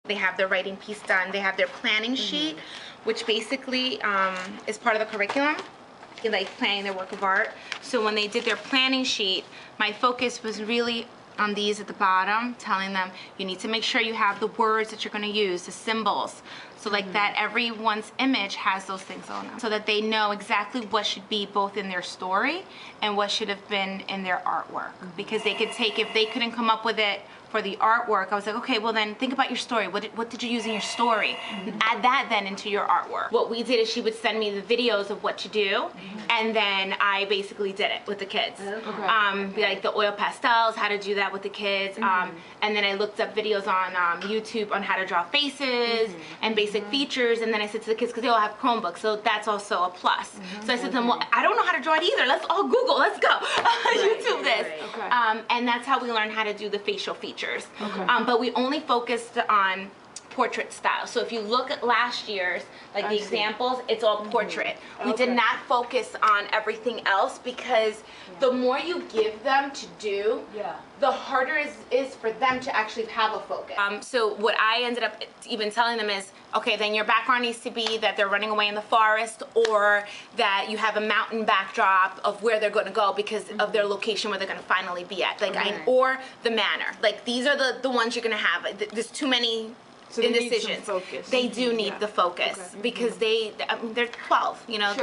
They have their writing piece done. They have their planning sheet, which basically is part of the curriculum, like planning their work of art. So when they did their planning sheet, my focus was really on these at the bottom, telling them you need to make sure you have the words that you're going to use, the symbols, so like that everyone's image has those things on them, so that they know exactly what should be both in their story and what should have been in their artwork. Because they could take, if they couldn't come up with it for the artwork, I was like, okay, well then think about your story. What did you use in your story? Add that then into your artwork. What we did is she would send me the videos of what to do, and then I basically did it with the kids. Like the oil pastels, how to do that with the kids, and then I looked up videos on YouTube on how to draw faces and basic features, and then I said to the kids, because they all have Chromebooks, so that's also a plus. So I said to them, well, I don't know how to draw it either. Let's all Google, let's go. YouTube this. And that's how we learned how to do the facial features. But we only focused on portrait style. So if you look at last year's, like the examples, it's all portrait. We did not focus on everything else, because the more you give them to do, the harder it is for them to actually have a focus. So what I ended up even telling them is, okay, then your background needs to be that they're running away in the forest, or that you have a mountain backdrop of where they're going to go because of their location where they're going to finally be at, like or the manor. Like these are the ones you're going to have. There's too many indecisions. They do need the focus because they're 12, you know.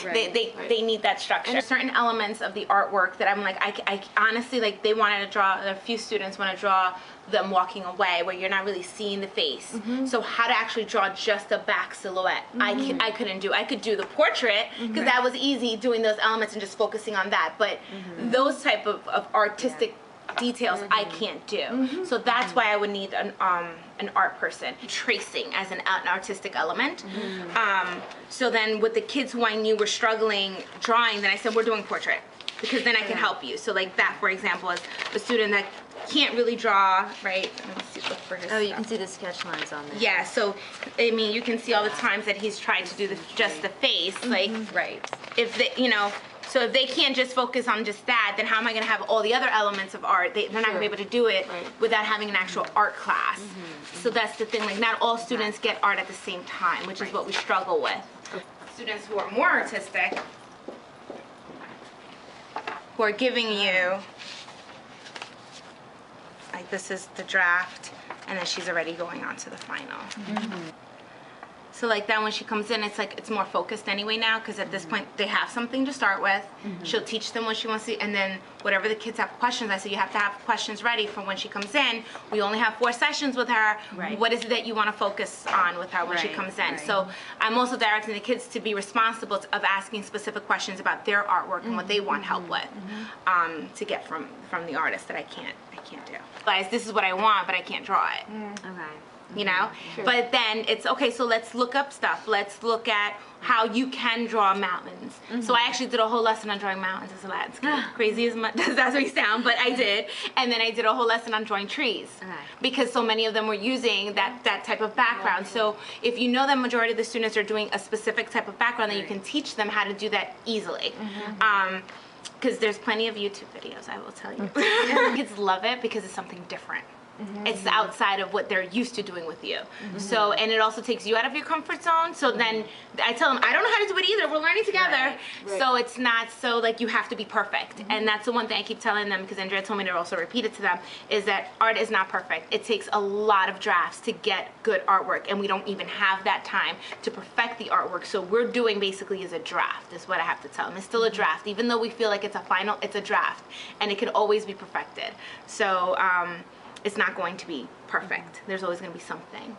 They need that structure. There's certain elements of the artwork that I'm like, I honestly, like, they wanted to draw, a few students want to draw them walking away where you're not really seeing the face. So how to actually draw just a back silhouette, I couldn't do. I could do the portrait because that was easy, doing those elements and just focusing on that, but those type of artistic details I can't do. So that's why I would need an art person. Tracing as an artistic element. So then with the kids who I knew were struggling drawing, then I said, we're doing portrait, because then I can help you. So like that, for example, is a student that can't really draw, right? Let me see, look for his you can see the sketch lines on there. Yeah, so I mean, you can see all the times that he's tried to do just the face, like, if they, you know, so if they can't just focus on just that, then how am I going to have all the other elements of art? They're not going to be able to do it without having an actual art class. So that's the thing, like, not all students get art at the same time, which is what we struggle with. Students who are more artistic, who are giving you, like, this is the draft, and then she's already going on to the final. So like that, when she comes in, it's like it's more focused anyway now, because at this point they have something to start with. She'll teach them what she wants to, and then whatever the kids have questions, I say you have to have questions ready for when she comes in. We only have 4 sessions with her. What is it that you want to focus on with her when she comes in? So I'm also directing the kids to be responsible of asking specific questions about their artwork and what they want help with, to get from the artist that I can't do. Guys, this is what I want, but I can't draw it. You know, but then it's okay, so let's look up stuff. Let's look at how you can draw mountains. So I actually did a whole lesson on drawing mountains as a landscape. Crazy as much as that may sound, but I did. And then I did a whole lesson on drawing trees, because so many of them were using that type of background. So if you know that majority of the students are doing a specific type of background, then you can teach them how to do that easily. Because there's plenty of YouTube videos, I will tell you. Kids love it because it's something different. It's outside of what they're used to doing with you. So, and it also takes you out of your comfort zone. So then I tell them, I don't know how to do it either. We're learning together. So it's not so like you have to be perfect. And that's the one thing I keep telling them, because Andrea told me to also repeat it to them, is that art is not perfect. It takes a lot of drafts to get good artwork, and we don't even have that time to perfect the artwork. So we're doing basically is a draft, is what I have to tell them. It's still a draft. Even though we feel like it's a final, it's a draft, and it can always be perfected. So it's not going to be perfect. There's always going to be something.